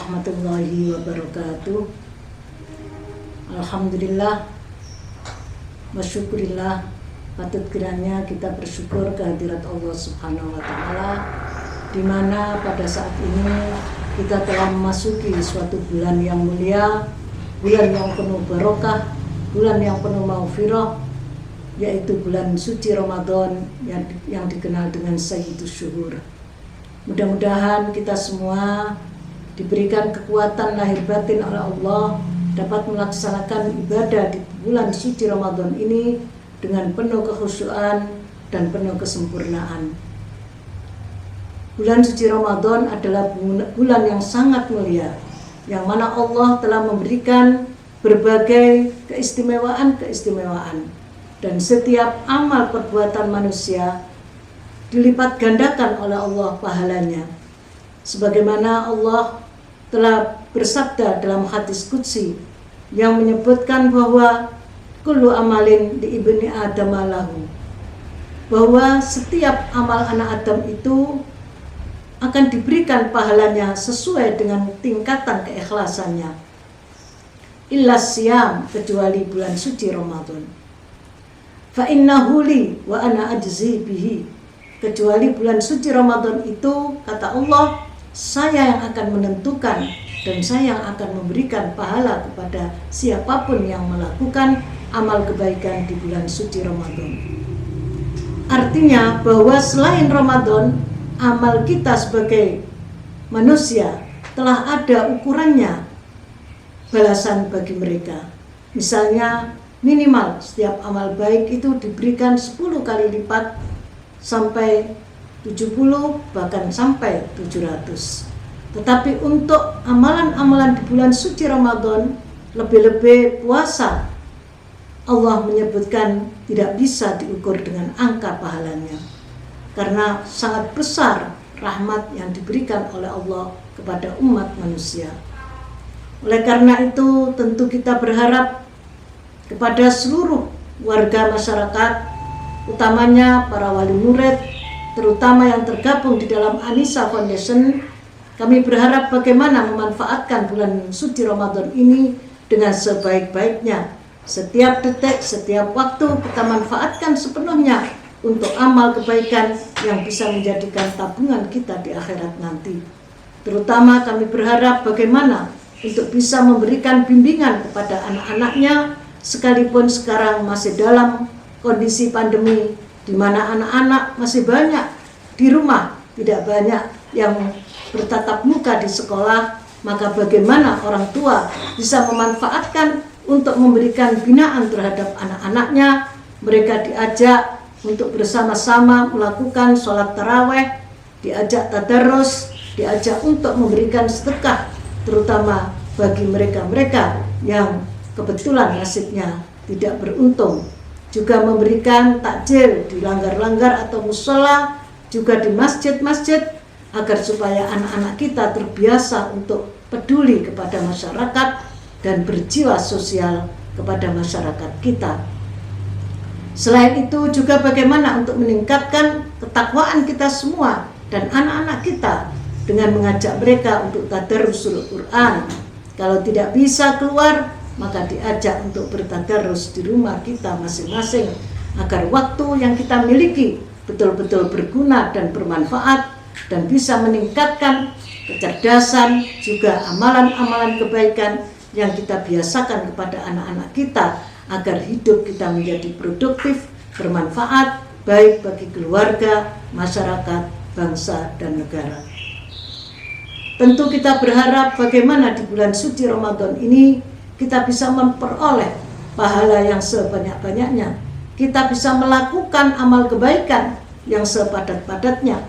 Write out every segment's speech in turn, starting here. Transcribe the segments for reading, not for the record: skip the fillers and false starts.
warahmatullahi wabarakatuh. Alhamdulillah wa syukurillah, patut kiranya kita bersyukur kehadirat Allah Subhanahu wa Ta'ala, di mana pada saat ini kita telah memasuki suatu bulan yang mulia, bulan yang penuh barokah, bulan yang penuh maghfirah, yaitu bulan suci Ramadan yang dikenal dengan Sayyidus Syuhur. Mudah-mudahan kita semua diberikan kekuatan lahir batin oleh Allah, dapat melaksanakan ibadah di bulan suci Ramadan ini dengan penuh kekhusyuan dan penuh kesempurnaan. Bulan suci Ramadan adalah bulan yang sangat mulia, yang mana Allah telah memberikan berbagai keistimewaan, dan setiap amal perbuatan manusia dilipat gandakan oleh Allah pahalanya. Sebagaimana Allah telah bersabda dalam hadis qudsi yang menyebutkan bahwa kullu amalin li ibni adam lahu, bahwa setiap amal anak Adam itu akan diberikan pahalanya sesuai dengan tingkatan keikhlasannya. Illa siyam, kecuali bulan suci Ramadan. Fa innahu li wa ana ajzi bihi, kecuali bulan suci Ramadan itu, kata Allah, saya yang akan menentukan dan saya yang akan memberikan pahala kepada siapapun yang melakukan amal kebaikan di bulan suci Ramadan. Artinya bahwa selain Ramadan, amal kita sebagai manusia telah ada ukurannya balasan bagi mereka. Misalnya minimal setiap amal baik itu diberikan 10 kali lipat sampai 70, bahkan sampai 700. Tetapi untuk amalan-amalan di bulan suci Ramadan, lebih-lebih puasa, Allah menyebutkan tidak bisa diukur dengan angka pahalanya, karena sangat besar rahmat yang diberikan oleh Allah kepada umat manusia. Oleh karena itu, tentu kita berharap kepada seluruh warga masyarakat, utamanya para wali murid, terutama yang tergabung di dalam Anissa Foundation. Kami berharap bagaimana memanfaatkan bulan suci Ramadan ini dengan sebaik-baiknya. Setiap detik, setiap waktu kita manfaatkan sepenuhnya untuk amal kebaikan yang bisa menjadikan tabungan kita di akhirat nanti. Terutama kami berharap bagaimana untuk bisa memberikan bimbingan kepada anak-anaknya, sekalipun sekarang masih dalam kondisi pandemi, di mana anak-anak masih banyak di rumah, tidak banyak yang bertatap muka di sekolah, maka bagaimana orang tua bisa memanfaatkan untuk memberikan binaan terhadap anak-anaknya. Mereka diajak untuk bersama-sama melakukan sholat taraweh, diajak tadarus, diajak untuk memberikan sedekah, terutama bagi mereka-mereka yang kebetulan nasibnya tidak beruntung. Juga memberikan takjil di langgar-langgar atau musola, juga di masjid-masjid, agar supaya anak-anak kita terbiasa untuk peduli kepada masyarakat dan berjiwa sosial kepada masyarakat kita. Selain itu juga bagaimana untuk meningkatkan ketakwaan kita semua dan anak-anak kita dengan mengajak mereka untuk tadarusul Quran. Kalau tidak bisa keluar, maka diajak untuk bertadarus di rumah kita masing-masing, agar waktu yang kita miliki betul-betul berguna dan bermanfaat, dan bisa meningkatkan kecerdasan, juga amalan-amalan kebaikan yang kita biasakan kepada anak-anak kita, agar hidup kita menjadi produktif, bermanfaat, baik bagi keluarga, masyarakat, bangsa, dan negara. Tentu kita berharap bagaimana di bulan suci Ramadan ini kita bisa memperoleh pahala yang sebanyak-banyaknya. Kita bisa melakukan amal kebaikan yang sepadat-padatnya.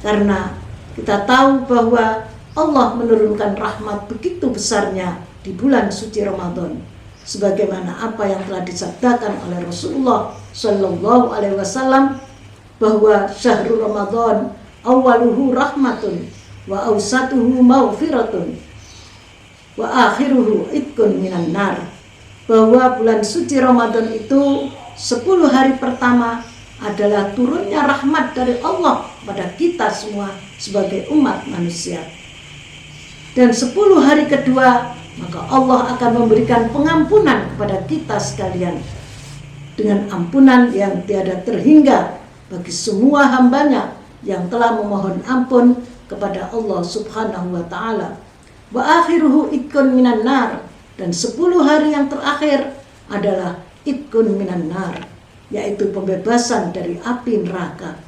Karena kita tahu bahwa Allah menurunkan rahmat begitu besarnya di bulan suci Ramadan. Sebagaimana apa yang telah disabdakan oleh Rasulullah Shallallahu Alaihi Wasallam, bahwa syahrul Ramadan awaluhu rahmatun wa awsatuhu maghfiratun wa akhiruhu itkun minan nar, bahwa bulan suci Ramadan itu 10 hari pertama adalah turunnya rahmat dari Allah pada kita semua sebagai umat manusia. dan 10 hari kedua, maka Allah akan memberikan pengampunan kepada kita sekalian dengan ampunan yang tiada terhingga bagi semua hambanya yang telah memohon ampun kepada Allah Subhanahu wa ta'ala. Wa akhiruhu ikun minan nar, dan 10 hari yang terakhir adalah ikun minan nar, yaitu pembebasan dari api neraka.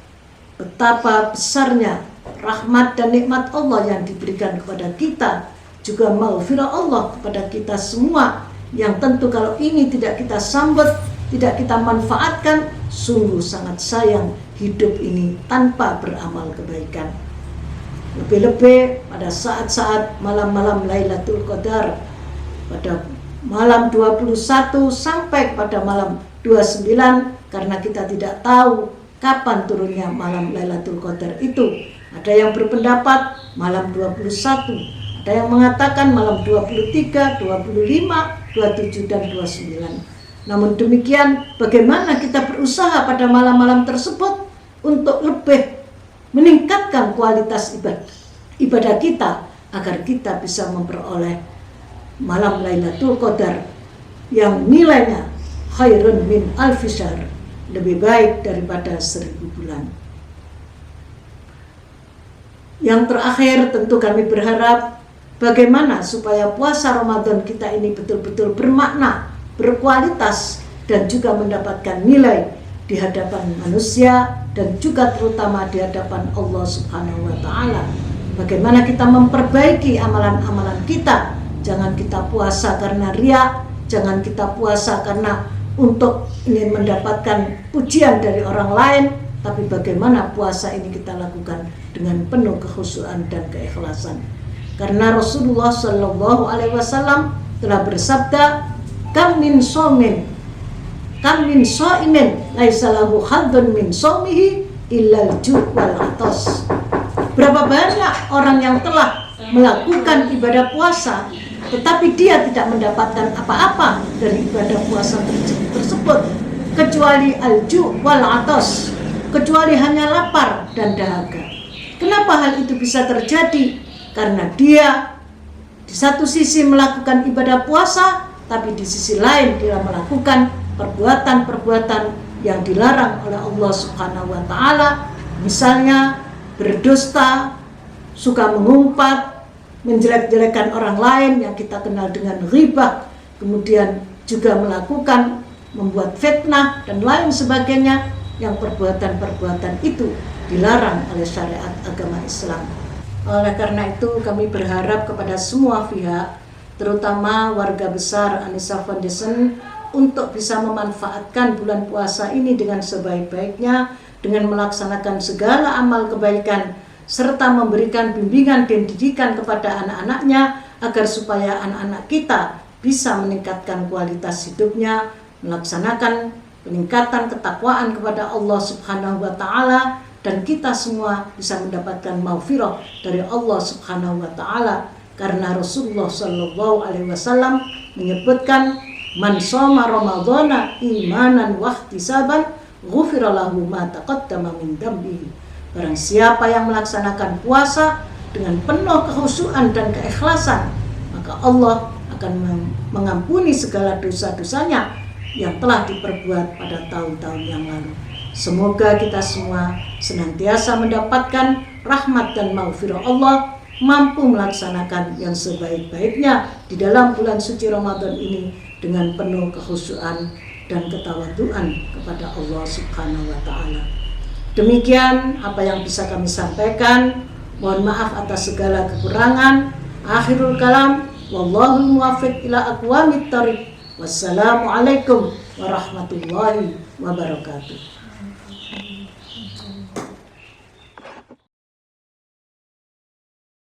Betapa besarnya rahmat dan nikmat Allah yang diberikan kepada kita, juga maghfirah Allah kepada kita semua, yang tentu kalau ini tidak kita sambut, tidak kita manfaatkan, sungguh sangat sayang hidup ini tanpa beramal kebaikan. Lebih-lebih pada saat-saat malam-malam Lailatul Qadar, pada malam 21 sampai pada malam 29, karena kita tidak tahu kapan turunnya malam Lailatul Qadar itu. Ada yang berpendapat malam 21, ada yang mengatakan malam 23, 25, 27 dan 29. Namun demikian, bagaimana kita berusaha pada malam-malam tersebut untuk lebih meningkatkan kualitas ibadah kita, agar kita bisa memperoleh malam Lailatul Qadar yang nilainya khairun min alfi syahr, lebih baik daripada 1000 bulan. Yang terakhir, tentu kami berharap bagaimana supaya puasa Ramadan kita ini betul-betul bermakna, berkualitas, dan juga mendapatkan nilai di hadapan manusia dan juga terutama di hadapan Allah Subhanahu wa ta'ala. Bagaimana kita memperbaiki amalan-amalan kita. Jangan kita puasa karena riya, jangan kita puasa karena untuk ingin mendapatkan pujian dari orang lain, tapi bagaimana puasa ini kita lakukan dengan penuh kekhusyuan dan keikhlasan. Karena Rasulullah Shallallahu Alaihi Wasallam telah bersabda, kam min shaimin laisa lahu haddun min shaumihi illa al-ju' wal 'atas. Berapa banyak orang yang telah melakukan ibadah puasa, tetapi dia tidak mendapatkan apa-apa dari ibadah puasa tersebut kecuali al-ju' wal 'atas, kecuali hanya lapar dan dahaga. Kenapa hal itu bisa terjadi? Karena dia di satu sisi melakukan ibadah puasa, tapi di sisi lain dia melakukan perbuatan-perbuatan yang dilarang oleh Allah Subhanahu wa ta'ala. Misalnya berdusta, suka mengumpat, menjelek-jelekan orang lain yang kita kenal dengan ghibah, kemudian juga melakukan membuat fitnah dan lain sebagainya, yang perbuatan-perbuatan itu dilarang oleh syariat agama Islam. Oleh karena itu kami berharap kepada semua pihak, terutama warga besar An-Nisa Foundation, untuk bisa memanfaatkan bulan puasa ini dengan sebaik-baiknya, dengan melaksanakan segala amal kebaikan, serta memberikan bimbingan dan didikan kepada anak-anaknya, agar supaya anak-anak kita bisa meningkatkan kualitas hidupnya, melaksanakan peningkatan ketakwaan kepada Allah Subhanahu wa ta'ala, dan kita semua bisa mendapatkan maghfirah dari Allah Subhanahu wa ta'ala. Karena Rasulullah Shallallahu Alaihi Wasallam menyebutkan, man shoma ramadhana imanan wa ihtisaban ghufira lahu ma taqaddama min dambihi. Barang siapa yang melaksanakan puasa dengan penuh kekhusyuan dan keikhlasan, maka Allah akan mengampuni segala dosa-dosanya yang telah diperbuat pada tahun-tahun yang lalu. Semoga kita semua senantiasa mendapatkan rahmat dan maghfirah Allah, mampu melaksanakan yang sebaik-baiknya di dalam bulan suci Ramadan ini dengan penuh kekhusyuan dan ketawaduan kepada Allah Subhanahu wa ta'ala. Demikian apa yang bisa kami sampaikan. Mohon maaf atas segala kekurangan. Akhirul kalam, wallahul muwaffiq ila aqwamit thariq. Wassalamualaikum warahmatullahi wabarakatuh.